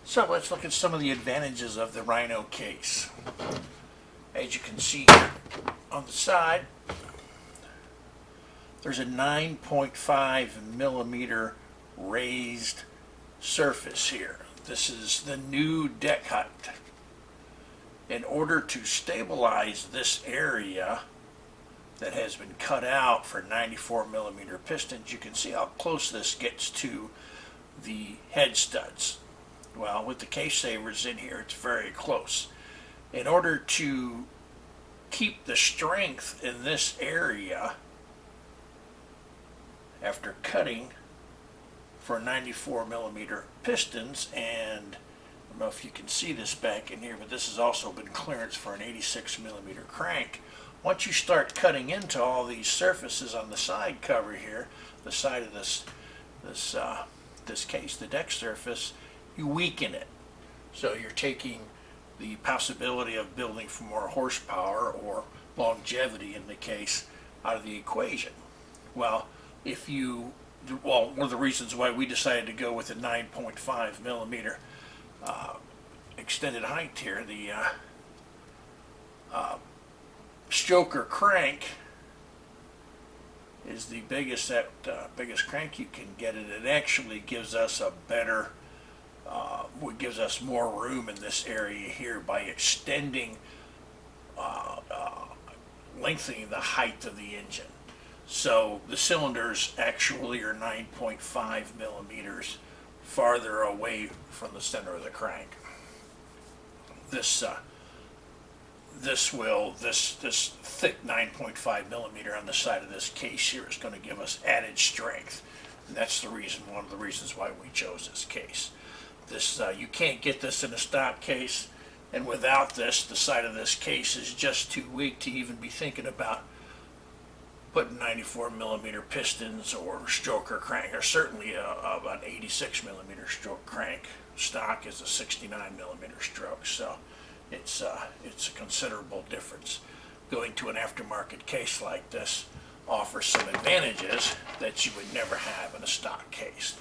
So let's look at some of the advantages of the Rhino case. As you can see here on the side, there's a 9.5 millimeter raised surface here. This is the new deck height. In order to stabilize this area that has been cut out for 94 millimeter pistons, you can see how close this gets to the head studs. Well, with the case savers in here, it's very close. In order to keep the strength in this area, after cutting for 94 millimeter pistons, and I don't know if you can see this back in here, but this has also been clearance for an 86 millimeter crank. Once you start cutting into all these surfaces on the side cover here, the side of this case, the deck surface, you weaken it. So you're taking the possibility of building for more horsepower or longevity in the case out of the equation. Well, one of the reasons why we decided to go with a 9.5 millimeter extended height here, the Stoker crank is the biggest crank you can get, and it actually gives us a better gives us more room in this area here by extending, lengthening the height of the engine. So the cylinders actually are 9.5 millimeters farther away from the center of the crank. This thick 9.5 millimeter on the side of this case here is going to give us added strength, and that's one of the reasons why we chose this case. You can't get this in a stock case, and without this, the side of this case is just too weak to even be thinking about putting 94 millimeter pistons or stroker crank, or certainly an 86 millimeter stroke crank. Stock is a 69 millimeter stroke, so it's a considerable difference. Going to an aftermarket case like this offers some advantages that you would never have in a stock case.